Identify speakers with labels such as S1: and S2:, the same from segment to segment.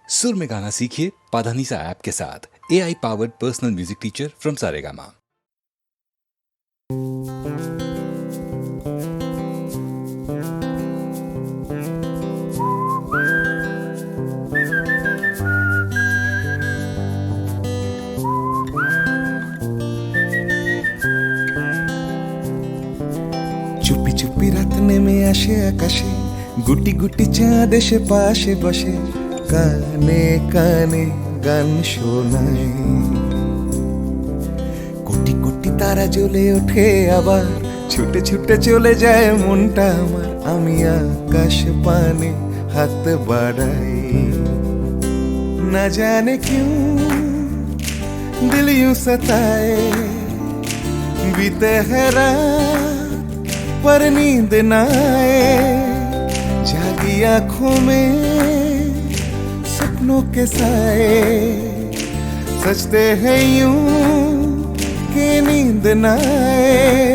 S1: सुर में गाना सीखिए पाधानीसा ऐप के साथ। AI powered personal music teacher from Saregama.
S2: চুপি চুপি রাত নেমে আসে আকাশে, গুটি গুটি চাঁদ এসে পাশে বসে, কানে কানে গান শোনায়। কোটি কোটি তারা জ্বলে ওঠে আবার, ছুটে ছুটে চলে যায় মনটা আমার। আমি আকাশ পানে হাত বাড়াই, না জানে क्यों दिल यूं सताए। बीते है रात पर नींद न आए, जागी आंखों में सपनों के साए। सजते हैं यूं कि नींद न आए।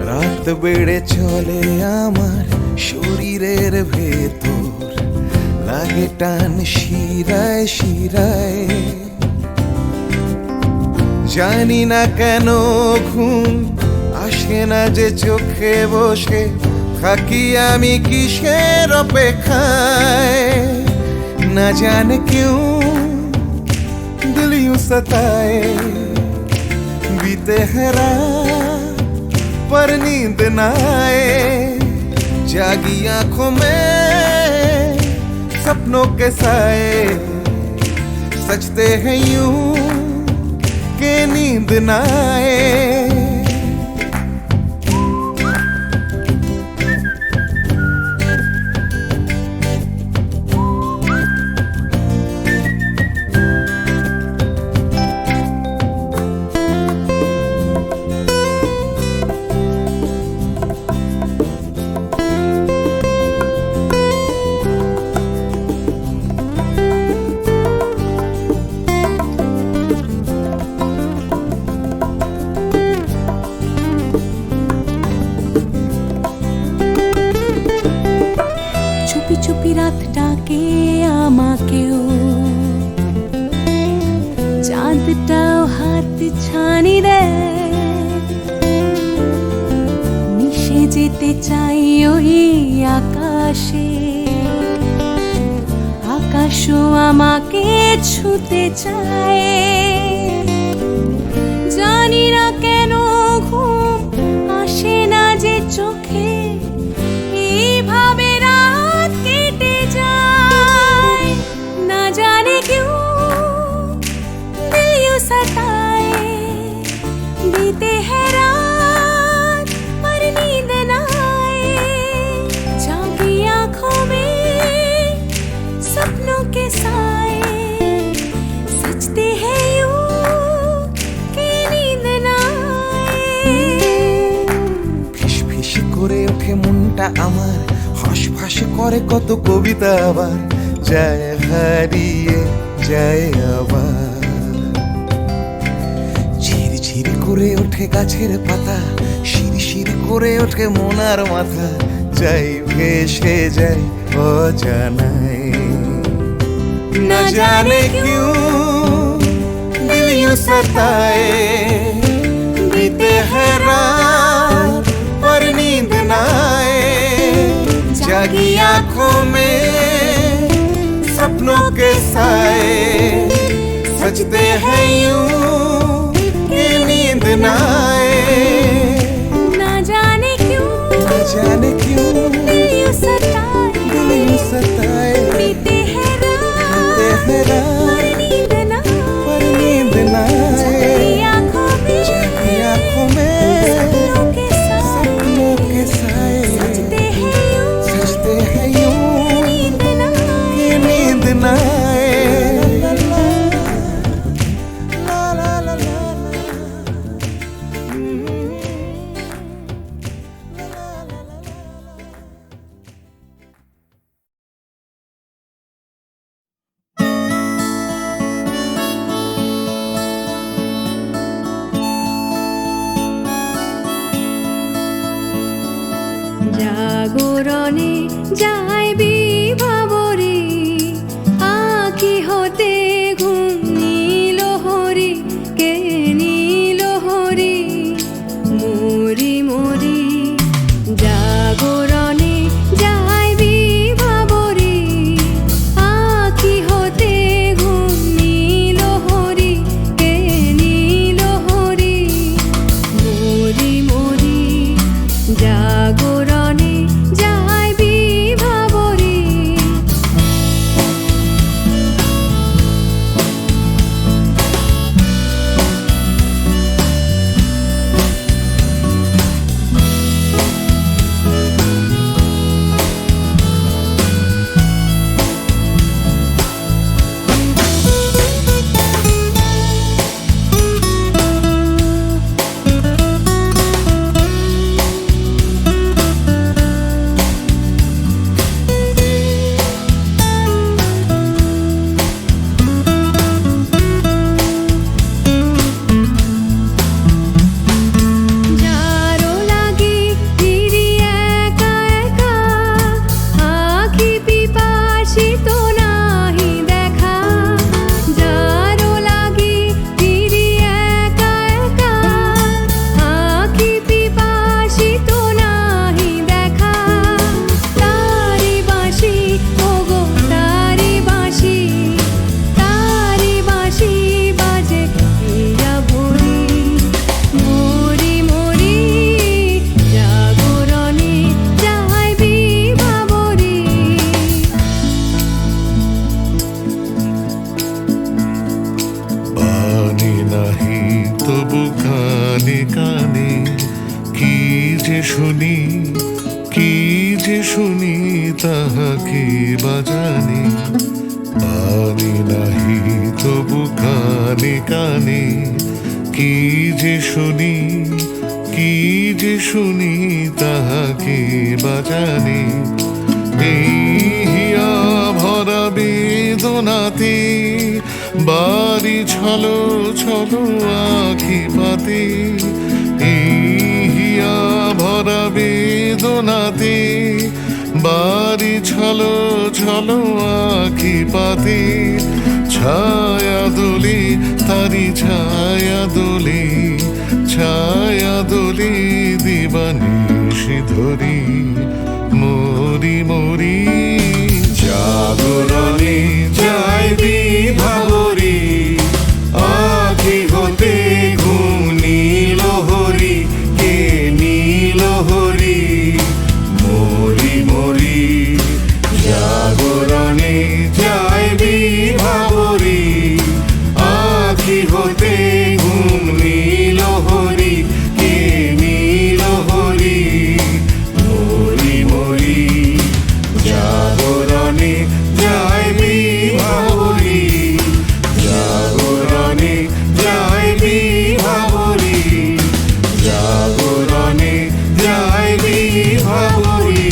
S2: রাত বেড়ে চলে আমার শরীরের ভেতর, লাগে টান শিরায় শিরায়। জানি না কেন ঘুম আসে না যে চোখে বসে, থাকি আমি কিসের অপেক্ষায়। না জানে क्यों दिल यूं सताए। बीते है रात पर नींद न आए, जागी आंखों में सपनों के साए। सजते हैं यूं कि नींद न आए।
S3: চুপি চুপি রাত ডাকে আমাকেও, চাঁদটাও হাত ছানি দেয়। মিশে যেতে চাই ওই আকাশে, আকাশও আমাকে ছুতে চায়। জানি না কেন ঘুম আসে না যে চোখে, এইভাবে রাত কেটে যায়। না জানে क्यों दिल यूं सताए। बीते है रात पर नींद न आए, जागी आंखों में सपनों के साए। सजते हैं यूं कि नींद न आए।
S2: ফিস ফিস করে ওঠে মনটা আমার, হাঁস করে কত কবিতা আবার, যায় হারিয়ে যায় আবার। ঝিরঝির করে ওঠে গাছের পাতা, শিরশির করে ওঠে মনার মাথা, যাই ভেসে যায় অজানায়। না জানে क्यों दिल यूं सताए। बीते है रात पर नींद न आए, जागी आंखों में सपनों के साए। सजते हैं यूं कि नींद न आए।
S3: ना जाने क्यों
S2: दिल
S3: यूं सताए।
S2: सताए।
S3: बीते है
S2: बीते है रात पर नींद न आए, जागी आंखों में सपनों के साए। सजते हैं यूं कि नींद न आए। ला ला ला ला।
S3: জাগরণে যাই বিভাবরে আঁখি হতে ঘুম নীল হরি কে নীল হরি মরি মরি জাগরণে যাই বিভাবরে আঁখি হতে ঘুম নীল হরি কে নীল হরি মরি মরি জাগরণে যাই বিভাবরে যারো লাগি ফিরি একা একা আঁখি পিপাসিত নাহি দেখা যারো লাগি ফিরি একা একা আঁখি পিপাসিত নাহি দেখা তারি বাঁশি ওগো তারি বাঁশি বাজে হিয়া ভরি মরি মরি জাগরণে যাই বিভাবরে
S4: বাণী নাহি তবু কানে কানে কি যে শুনি তাহাকে বাজানে বাণী নাহি তবু কানে কানে কি যে শুনি তাহাকে বাজানে এই হিয়া ভরা বেদনাতে বাড়ি ছলো ছলো আখি পাতে এই হিয়া ভরা বেদনাতে বাড়ি ছলো ছলো আখি পাতে ছায়া দোলে তারি ছায়া দোলে দিবানিশি ধরি মরি মরি জাগরণে যাই বিভাবরে আঁখি হতে ঘুম নীল হরি কে নীল হরি মরি মরি জাগরণে যাই বিভাবরে আঁখি হতে ঘুম নীল হরি কে নীল হরি মরি মরি জাগরণে যাই বিভাবরে জাগরণে যাই বিভাবরে জাগরণে যাই বিভাবরে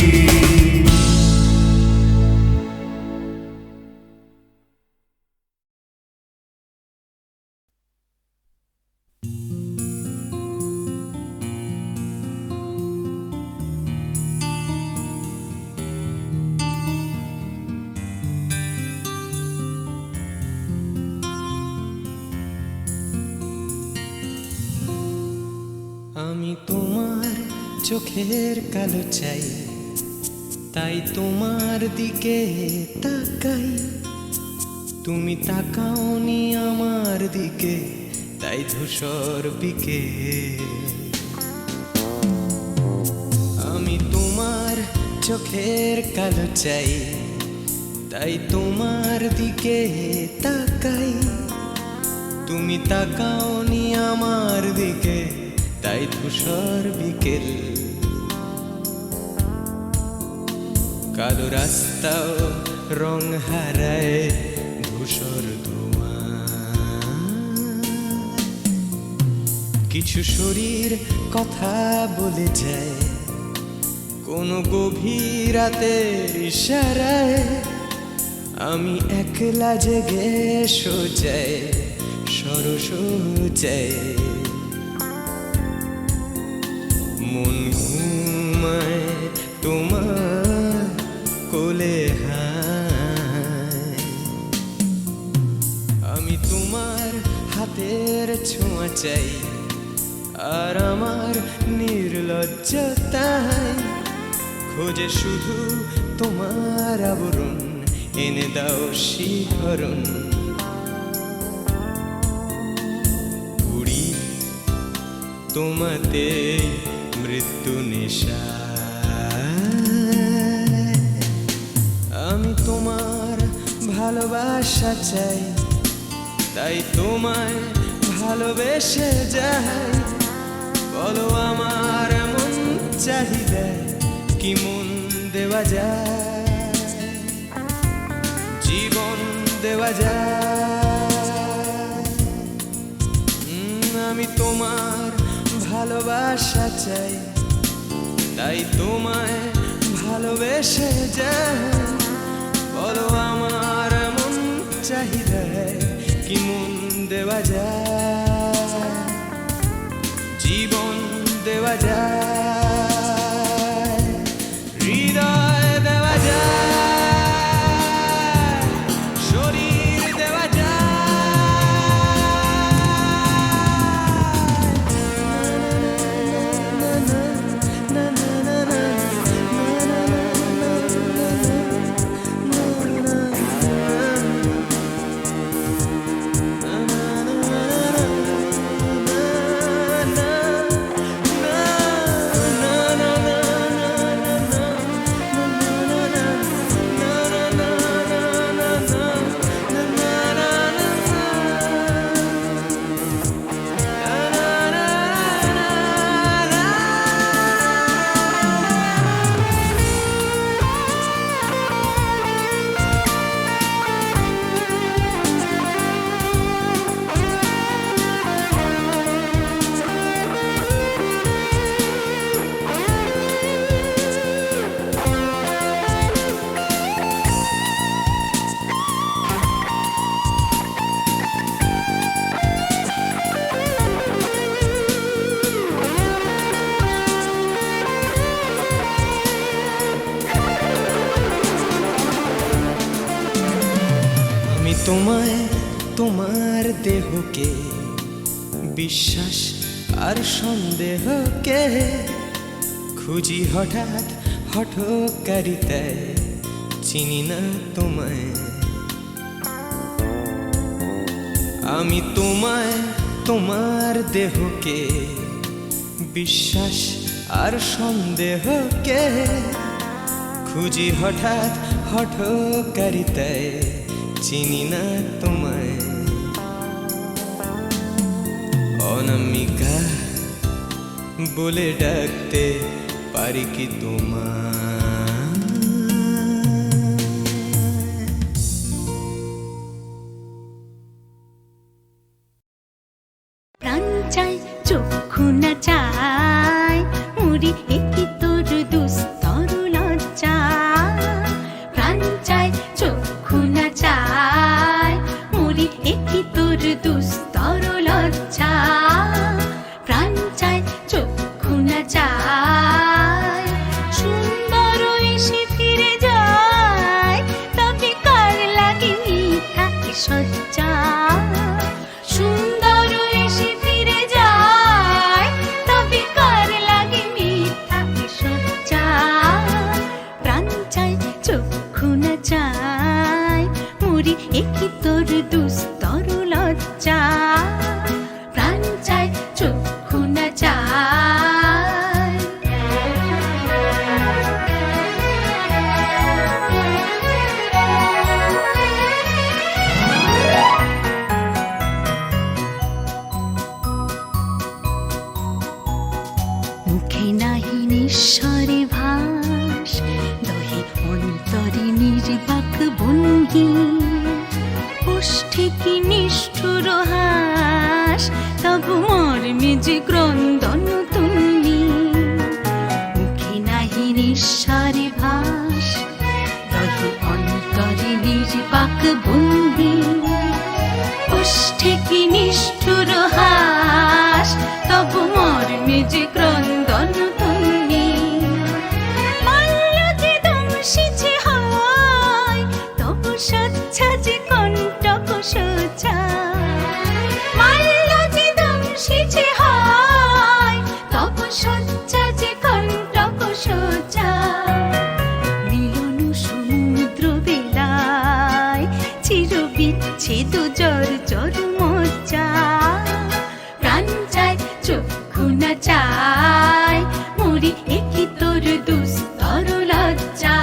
S5: আমি তোমার চোখের কালো চাই, তাই তোমার দিকে তাকাই। তুমি তাকাওনি আমার দিকে, তাই ধূসর বিকে। আমি তোমার চোখের কালো চাই, তাই তোমার দিকে তাকাই। তুমি তাকাওনি আমার দিকে, তাই ধূসর বিকেল। কালো রাস্তাও রং হারায় ধূসর ধোঁয়া। কিছু শরীর কথা বলে যায় কোনো গভীর রাতের ইশারায়। আমি একলা জেগে সোজায় সরসোজায়। মন ঘুমায় তোমার চাই, আর আমার নির্লজ্জতায় খোঁজে শুধু তোমার আবরণ, এনে দাও শিহরণ। উড়ি তোমাতে মৃত্যু নেশা, আমি তোমার ভালোবাসা চাই, তাই তোমায় ভালোবেসে যাই। বলো আমার এমন চাহিদা কি মন দেওয়া যায়, জীবন দেওয়া যায়। আমি তোমার ভালোবাসা চাই, তাই তোমায় ভালোবেসে যাই। বলো আমার এমন চাহিদা কি মন দেওয়া যায়, জীবন দেওয়া যায়, হৃদয় দেওয়া যায়, শরীর দেওয়া তোমায়, তোমার দেহকে বিশ্বাস আর সন্দেহকে খুঁজি হঠাৎ হঠকারিতায়, চিনি না তোমায়। আমি তোমায়, তোমার দেহকে বিশ্বাস আর সন্দেহকে খুঁজি হঠাৎ হঠকারিতায়, চিনি না তোমায়। অনামিকা বলে ডাকতে পারি কি তোমায়?
S3: প্রাণ চাই চক্ষু না চাই, মুড়ি একই তোর দুস্তর লজ্জা। প্রাণ চাই চক্ষু না চাই, মুড়ি একই তোর দুস্তর লজ্জা। প্রাণ চাই চক্ষু না চাই, সুন্দর এসে ফিরে যায়, তবে কার লাগে মিথ্যা সজ্জা। সুন্দর এসে ফিরে যায়, তবে কার লাগে মিথ্যা সজ্জা। প্রাণ চাই চক্ষু না চাই, মুড়ি একই তোর দুস্তর লজ্জা। প্রাণ চাই চক্ষু না চাই। মুখে নাহি নিঃস্বরে ভাস, দহে অন্তরে নির্বাক বন্দি। ওষ্ঠে কি নিষ্ঠুর হাস, তবু মর্মে যে ক্রন্দন তুমি। মুখে নাহি নিঃস্বরে ভাস, দহে অন্তরে নির্বাক বন্দি। ওষ্ঠে কি নিষ্ঠুর হাস, তবু মর্মে যে ক্রন্দন তুমি। মাল্য যে দংশিছে হয়, তবু সচ্ছা যে কণ্টক সোজা। মাল্য যে দংশিছে চাই মরি একই তোর দুস্তর লজ্জা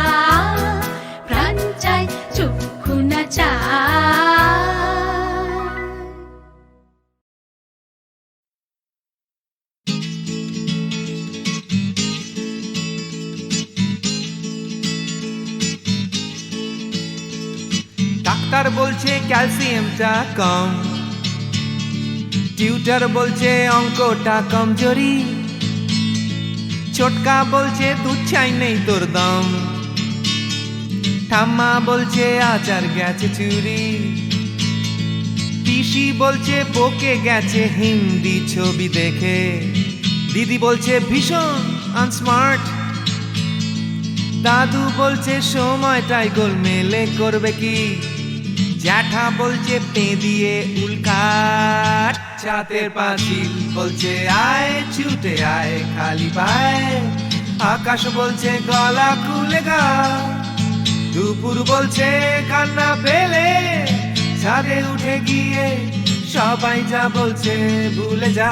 S3: প্রাণ চাই চক্ষু না চাই
S5: ডাক্তার বলছে ক্যালসিয়ামটা কম, টিউটার বলছে অঙ্কটা কমজোরি, ছোটকা বলছে দুধ চাই নেই তোর দম, ঠাম্মা বলছে আচার গেছে চুরি, পিসি বলছে বকে গেছে হিন্দি ছবি দেখে, দিদি বলছে ভীষণ আনস্মার্ট, দাদু বলছে সময়টাই গোলমেলে করবে কি, জ্যাঠা বলছে পে দিয়ে উল্কাট, ছাতের পাঁচিল বলছে আয় ছুটে আয় খালি পায়, আকাশ বলছে গলা খুলে গা, দুপুর বলছে কান্না পেলে ছাদে উঠে গিয়ে সবাই যা বলছে ভুলে যা।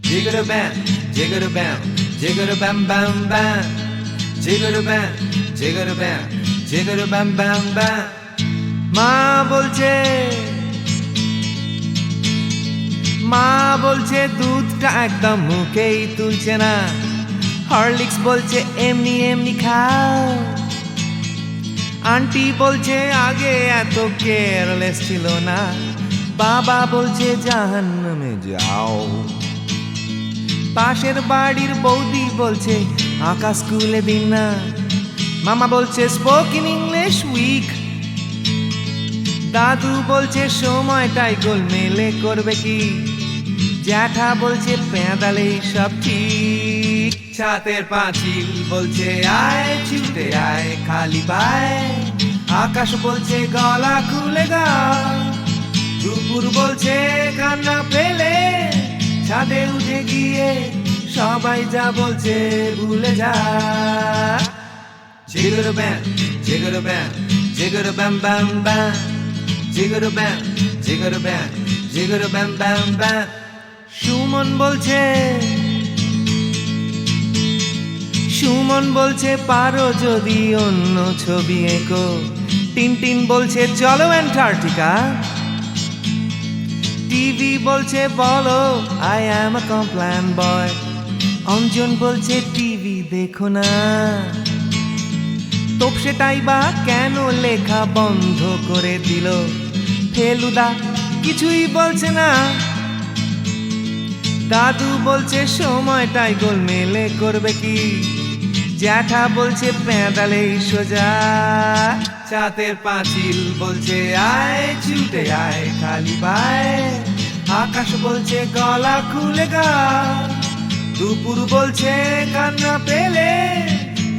S5: জিগর ব্যাম জিগর ব্যাম জিগর ব্যাম ব্যাম ব্যাম, জিগর ব্যাম জিগর ব্যাম জিগর ব্যাম ব্যাম ব্যাম। মা বলছে দুধটা একদম মুখেই তুলছে না, হরলিক্স বলছে এমনি এমনি খাও, আন্টি বলছে আগে এত কেয়ারলেস ছিল না, বাবা বলছে জাহান্নামে যাও, পাশের বাড়ির বৌদি বলছে আকাশ স্কুলে দিন না, মামা বলছে স্পোকেন ইংলিশ উইক, দাদু বলছে সময়টাই গোলমেলে করবে কি, জ্যাঠা বলছে পেঁদালে সব ঠিক, ছাতের পাঁচিল বলছে আয় ছুটে আয় খালি পায়, আকাশ বলছে গলা খুলে গা, দুপুর বলছে কান্না পেলে ছাদে উঠে গিয়ে সবাই যা বলছে ভুলে যা। জিগর ব্যাম জিগর ব্যাম জিগর ব্যাম ব্যাম ব্যাম, জিগর ব্যাম জিগর ব্যাম জিগর ব্যাম ব্যাম ব্যাম। সুমন বলছে পারো যদি অন্য ছবি এঁকো, টিনটিন বলছে চলো অ্যান্টার্কটিকা, টিভি বলছে বলো আই অ্যাম আ কমপ্ল্যান বয়, অঞ্জন বলছে টিভি দেখো না, তোপসেটাই বা কেন লেখা বন্ধ করে দিল, ফেলুদা কিছুই বলছে না, দাদু বলছে সময়টাই গোলমেলে করবে কি, জ্যাঠা বলছে পেঁদালেই সোজা, ছাতের পাঁচিল বলছে আয় ছুটে আয় খালি পায়, আকাশ বলছে গলা খুলে গা, দুপুর বলছে কান্না পেলে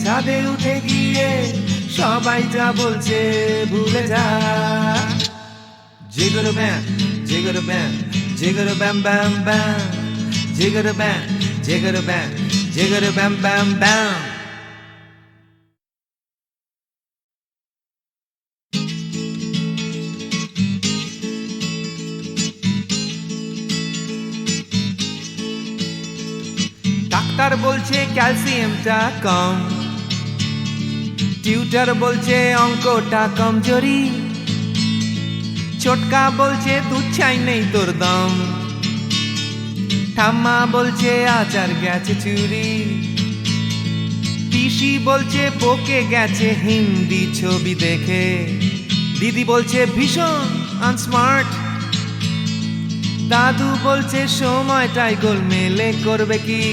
S5: ছাদে উঠে গিয়ে সবাই যা বলছে ভুলে যা। জিগর ব্যাম জিগর ব্যাম জিগর ব্যাম ব্যাম ব্যাম, জিগর ব্যাম জিগর ব্যাম জিগর ব্যাম ব্যাম ব্যাম। ডাক্তার বলছে ক্যালসিয়ামটা কম, টিউটার বলছে অঙ্কটা কমজোরি, ছোটকা বলছে দুধ চাই নেই তোর দম, ঠাম্মা বলছে আচার গেছে চুরি, পিসি বলছে বকে গেছে হিন্দি ছবি দেখে, দিদি বলছে ভীষণ আনস্মার্ট, দাদু বলছে সময়টাই গোলমেলে করবে কি,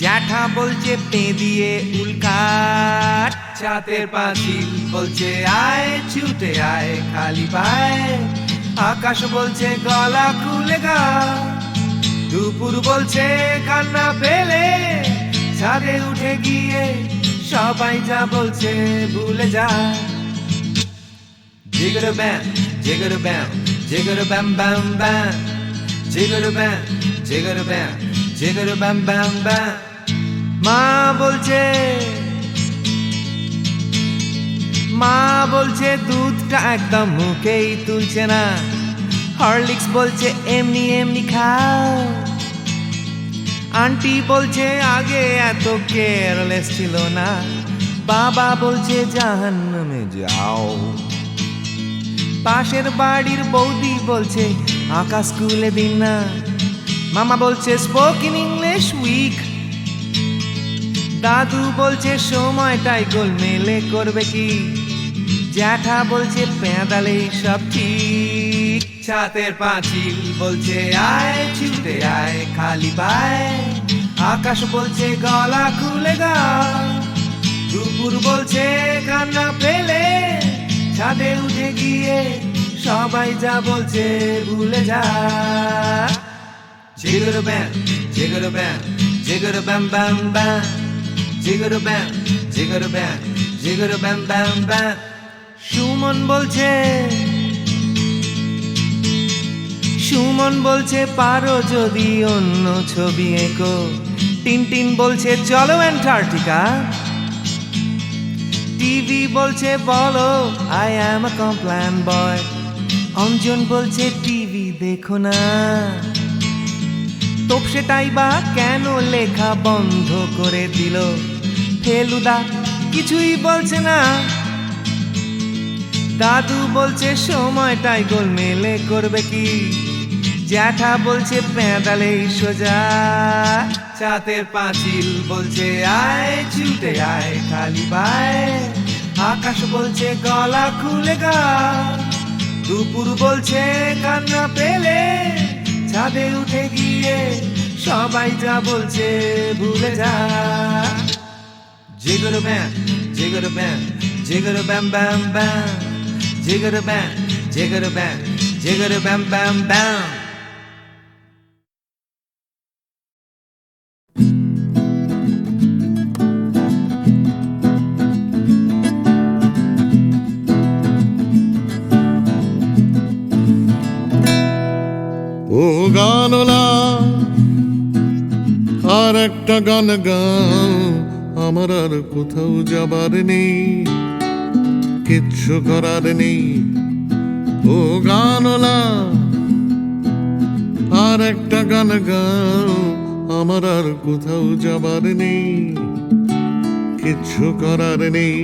S5: জ্যাঠা বলছে পে দিয়ে উল্কাট, ছাতের পাঁচিল বলছে আয় ছুটে আয় খালি পায়, আকাশ বলছে গলা খুলে গা, দুপুর বলছে কান্না পেলে ছাদে উঠে গিয়ে সবাই যা বলছে ভুলে যা। জিগর ব্যাম জিগর ব্যাম জিগর ব্যাম ব্যাম ব্যাম, জিগর ব্যাম জিগর ব্যাম জিগর ব্যাম ব্যাম ব্যাম। মা বলছে দুধটা একদম মুখেই তুলছে না, হরলিক্স বলছে এমনি এমনি খাও, আন্টি বলছে আগে এত কেয়ারলেস ছিল না, বাবা বলছে জাহান্নামে যাও। পাশের বাড়ির বৌদি বলছে আঁকা স্কুলে দিন না, মামা বলছে স্পোকেন ইংলিশ উইক। দাদু বলছে সময়টাই গোলমেলে করবে কি, জ্যাঠা বলছে পেঁদালেই সব ঠিক। ছাতের পাঁচিল বলছে আয় ছুটে আয় খালি পায়, আকাশ বলছে গলা খুলে গা, দুপুর বলছে কান্না পেলে ছাদে উঠে গিয়ে সবাই যা বলছে ভুলে যা। জিগর ব্যাম জিগর ব্যাম জিগর ব্যাম ব্যাম ব্যাম, জিগর ব্যাম জিগর ব্যাম জিগর ব্যাম ব্যাম ব্যাম। সুমন বলছে পারো যদি অন্য ছবি এঁকো। টিনটিন বলছে চলো অ্যান্টার্কটিকা। টিভি বলছে বলো আই অ্যাম আ কমপ্ল্যান বয়। অঞ্জন বলছে টিভি দেখো না। তোপসেটাই বা কেন লেখা বন্ধ করে দিল, ফেলুদা কিছুই বলছে না। দাদু বলছে সময়টাই গোলমেলে করবে কি, জ্যাঠা বলছে পেঁদালেই সোজা। ছাতের পাঁচিল বলছে আয় ছুটে আয় খালি পায়, আকাশ বলছে গলা খুলে গা, দুপুর বলছে কান্না পেলে ছাদে উঠে গিয়ে সবাই যা বলছে ভুলে যা। জিগর ব্যাম জিগর ব্যাম জিগর ব্যাম ব্যাম ব্যাম, জিগর ব্যাম জিগর ব্যাম জিগর ব্যাম ব্যাম ব্যাম।
S4: ও গানলা আর একটা গান গাও, আমার আর কোথাও যাবার নেই, কিচ্ছু করার নেই। ও গানলা আর একটা গান গাও, আমার আর কোথাও যাবার নেই, কিচ্ছু করার নেই।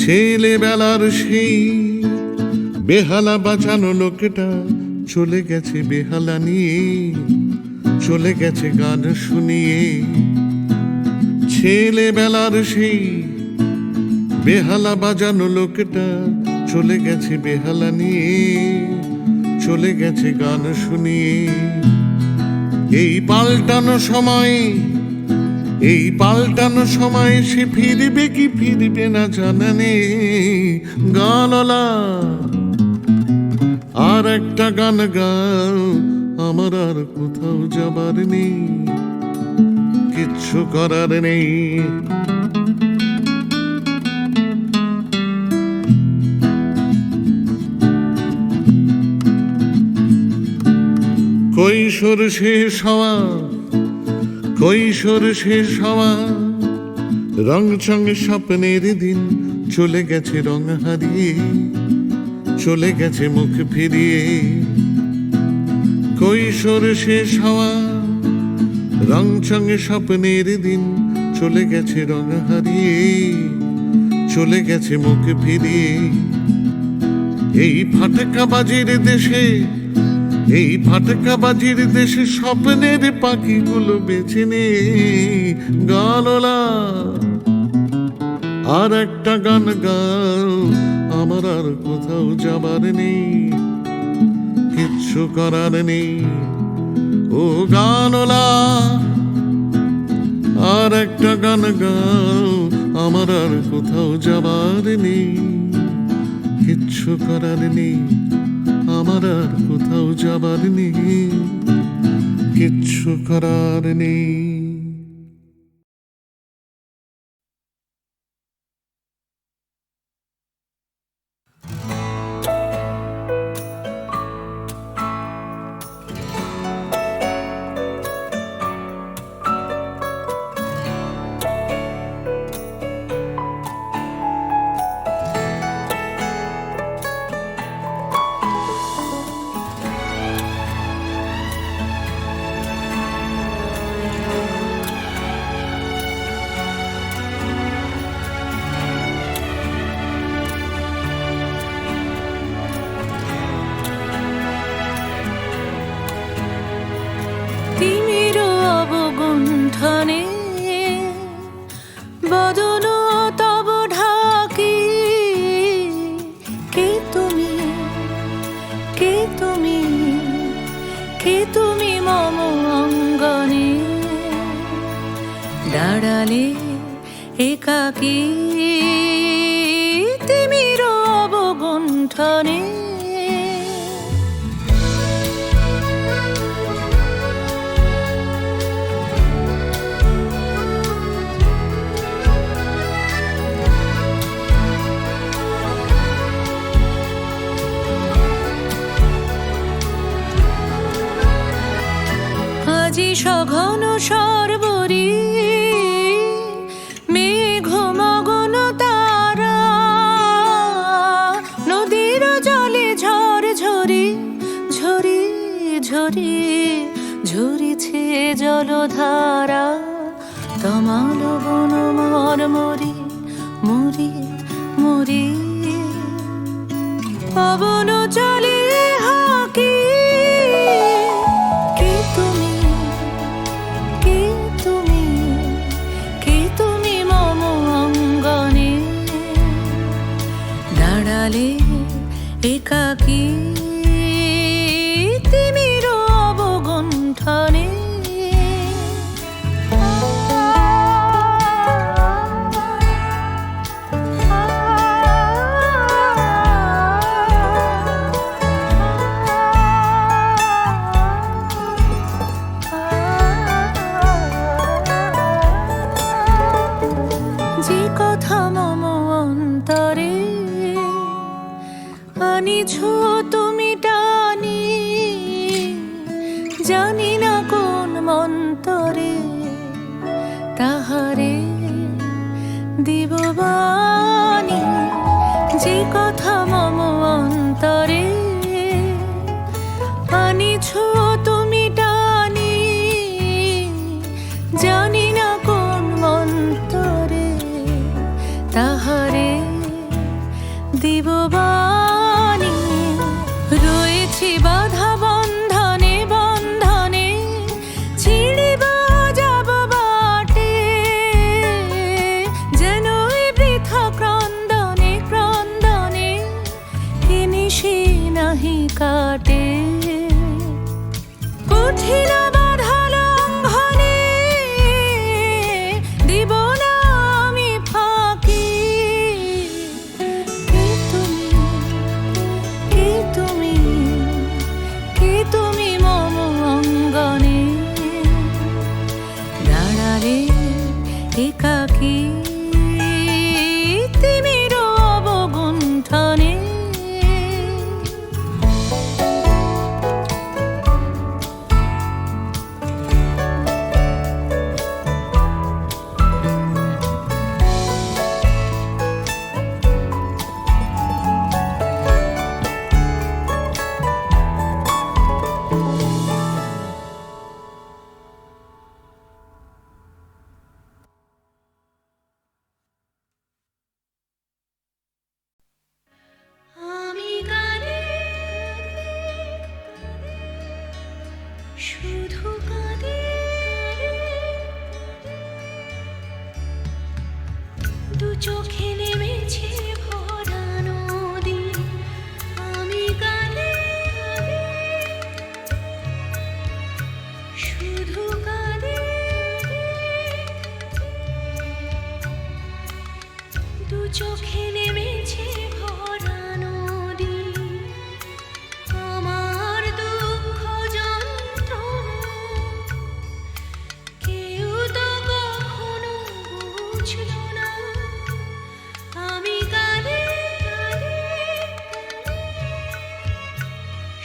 S4: ছেলেবেলার সেই বেহালা বাঁচানো লোকটা চলে গেছে বেহালা নিয়ে, চলে গেছে গান শুনিয়ে। ছেলেবেলার সেই বেহালা বাজানো লোকটা চলে গেছে বেহালা নিয়ে, চলে গেছে গান শুনিয়ে। এই পাল্টানো সময় সে ফিরবে কি ফিরবে না জানা নেই। গানলা আর একটা গান গাও, আমার আর কোথাও যাবার নেই, কিচ্ছু করার নেই। কৈশোর শেষ হওয়া রং চঙে স্বপ্নের দিন চলে গেছে রং হারিয়ে, চলে গেছে মুখ ফিরিয়ে। কৈশোর শেষ হওয়া রং চঙে স্বপ্নের দিন চলে গেছে রং হারিয়ে, চলে গেছে মুখ ফিরিয়ে। এই ফাটকাবাজির দেশে স্বপ্নের পাখিগুলো বেছে নে। গানলা আর একটা গান গাও, আমার আর কোথাও যাবার নেই, কিচ্ছু করার নেই। ও গানলা আর একটা গান গাও, আমার আর কোথাও যাবার নেই, কিচ্ছু করার নেই। আমার আর কোথাও যাবার নেই, কিচ্ছু করার নেই।
S6: দাঁড়ালে একাকী তিমির অবগুণ্ঠনে আজি সঘন সর্বরী মেঘ মগন তারা নদীর জলে ঝড় ঝরি ঝরি ঝরি ঝরিছে জলধারা তমাল বন মরমরি মরি মরি পবন চলে হাকি কে তুমি কে তুমি কে তুমি মম অঙ্গনে দাঁড়ালে একাকী তিমির অবগুণ্ঠনে যে কথা মম অন্তরে আনিছ তুমি টানি জানি না কোন মন্তরে তাহারে দিব বাণী যে কথা মম অন্তরে আনিছ তুমি টানি জানি না কোন মন্তরে তাহারে দিব বাণী রয়েছি বাধা বন্ধনে বন্ধনে ছিড়িব যাব বাটে যেন এই বৃথা ক্রন্দনে ক্রন্দনে এ নিশি নাহি কাটে কঠিন বাধা লঙ্ঘনে দিব না আমি ফাঁকি কে তুমি কে তুমি মম অঙ্গনে দাঁড়ালে একাকী তিমির অবগুণ্ঠনে
S3: আমি গানে শুধু কাঁদে দু চোখে নেমেছে ভরা নদী আমি গানে শুধু কাঁদে দু চোখে নেমেছে ভরা নদী আমার দুঃখ যন্ত্রণা কেউ তো কখনো বুঝল না আমি কাঁদে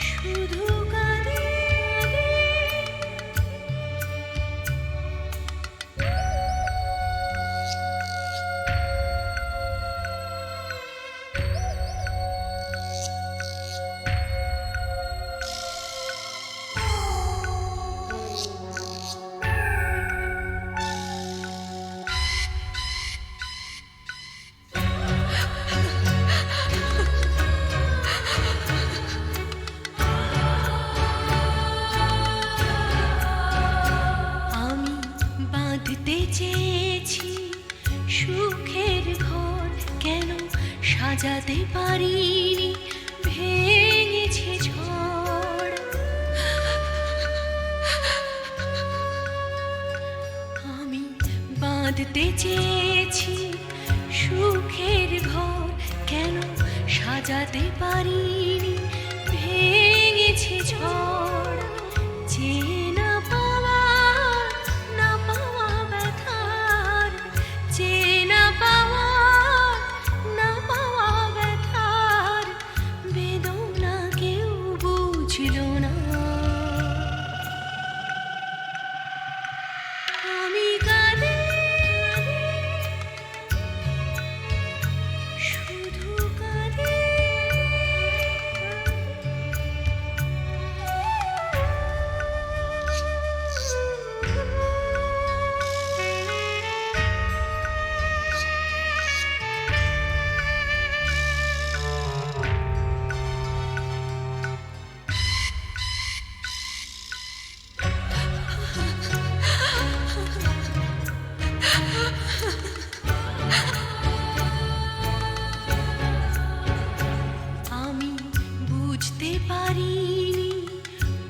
S3: শুধু কাঁদে সাজাতে পারিনি, ভেঙেছে ঝড়। আমি বাঁধতে চেয়েছি সুখের ঘর, কেন সাজাতে পারিনি, ভেঙেছে ঝড়। চেনা পাওয়া না পাওয়া ব্যথার, চেনা পাওয়া না পাওয়া ব্যথার বেদনা কেউ বুঝল না। আমি কাঁদে শুধু কাঁদে। আমি বুঝতে পারিনি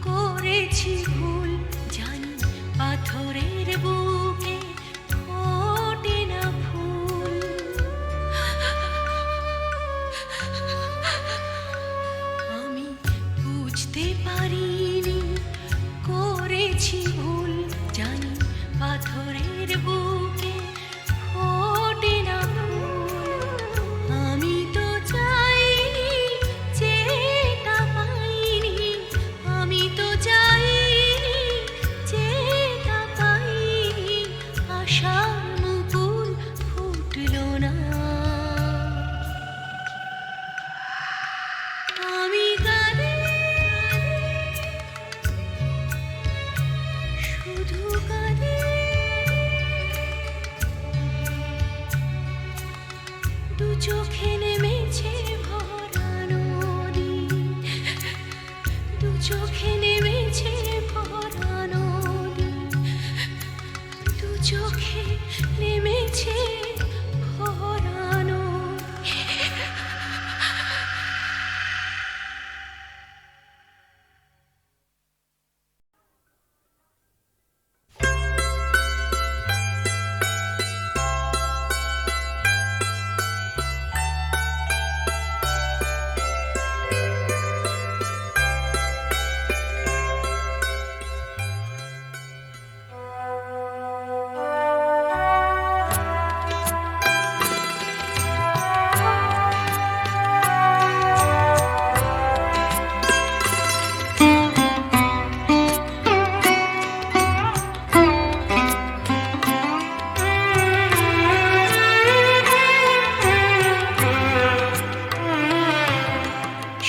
S3: করেছি ভুল, জানি পাথরের বুকে ফোটে না ফুল। আমি বুঝতে পারিনি করেছি ভুল, জানি পাথরের বুকে ফোটে না ফুল। আমি তো চাইনি যেটা পাইনি, আমি তো চাইনি যেটা পাইনি, আশার মুকুল ফুটল না। আমি কাঁদে শুধু কাঁদে। দু চোখে নেমেছে ভরা নদী, দু চোখে নেমেছে ভরা নদী, দু চোখে নেমেছে ভরা নদী।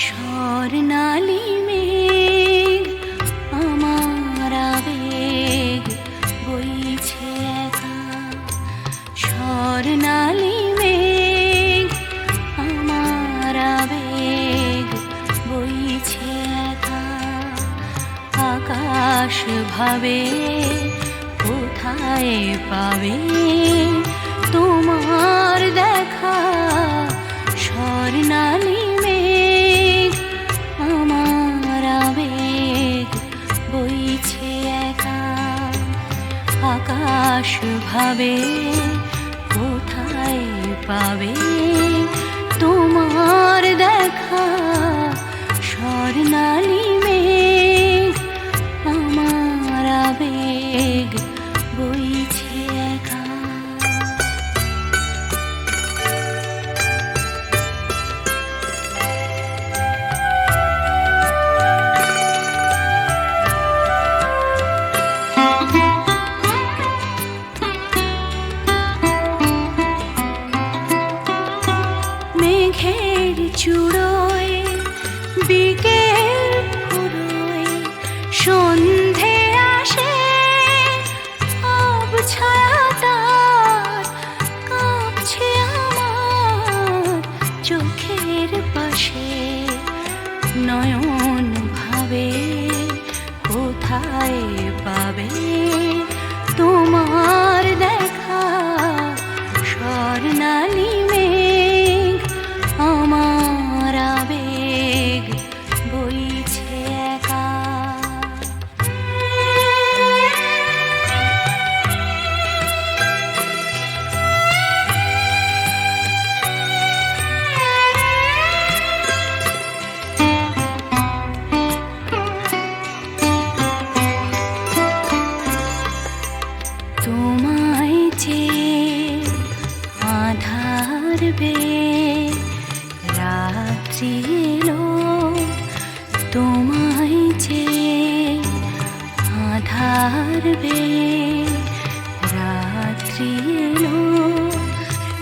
S3: স্বর্ণালী মেঘ আমার আবেগ বইছে একা, স্বর্ণালী মেঘ আমার আবেগ বইছে একা। আকাশ ভাবে কোথায় পাবে তোমার দেখা, স্বর্ণালী মেঘ আমার আবেগ বইছে একা। আকাশ ভাবে কোথায় পাবে তোমার দেখা, স্বর্ণালী মেঘ আমার আবেগ বইছে একা। মেঘের চূড়োয় বিকেল ফুরোয় সন্ধে আসে, ছায়া তার কাঁপছে আমার চোখের পাশে। নয়ন ভাবে কোথায় পাবে তোমার দেখা, স্বর্ণালী মেঘ আমার আবেগ বইছে একা। যে আধার বে রাত্রি এলো তোমায় যে আধার বে রাত্রি এলো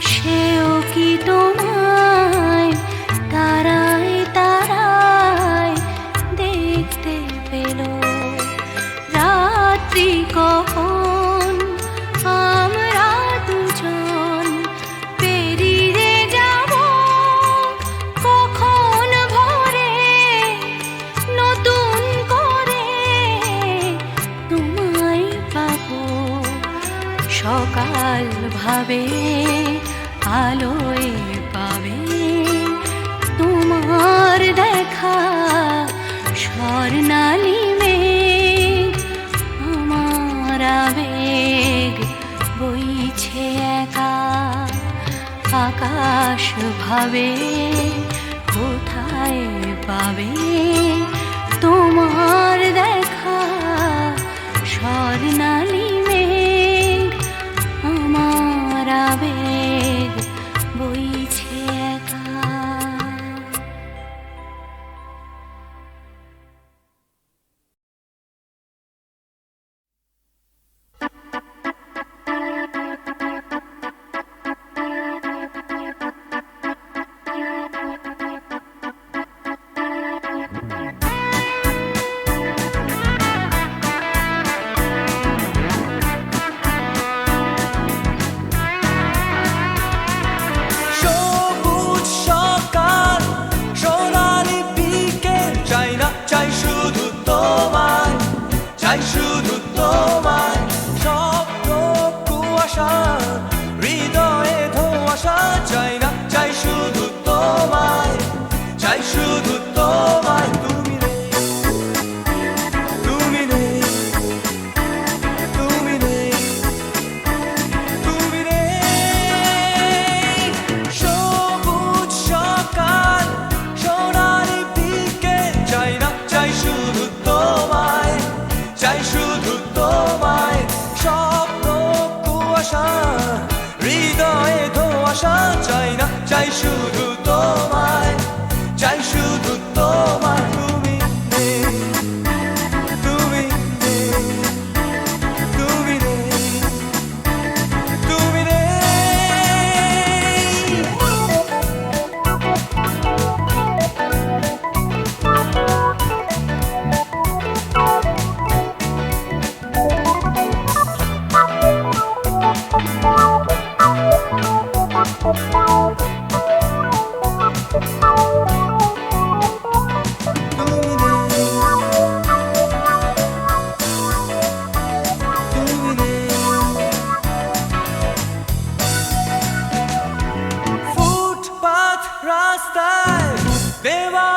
S3: সেও কি তোমায় তারায় তারায় দেখতে পেল রাত্রি কখন আমরা দুজন পেরিয়ে যাব কখন ভোরে নতুন করে তোমায় পাবো সকাল ভাবে আলোয় পাবে তোমার দেখা স্বর্ণালী মেঘ আমার আবেগ বইছে একা আকাশ ভাবে কোথায় পাবে তোমার দেখা স্বর্ণালী মেঘ আমার আবেগ বইছে একা।
S7: সবুজ সকাল সোনালি বিকেল চাই না চাই শুধু তোমায় চাই শুধু তোমায় স্বপ্ন কুয়াশা হৃদয়ে ধোঁয়াশা চাই না চাই শুধু তোমায় চাই শুধু তোমায় তুমি নেই তুমি নেই তুমি নেই তুমি নেই সবুজ সকাল সোনালি বিকেল চাই না চাই শুধু তোমায় চাই শুধু তোমায় স্বপ্ন কুয়াশা হৃদয়ে ধোঁয়াশা চাই না চাই শুধু তোমায় চাই শুধু তোমায় তুমি নেই তুমি নেই তুমি নেই তুমি নেই ফুটপাথ রাস্তায় দেওয়া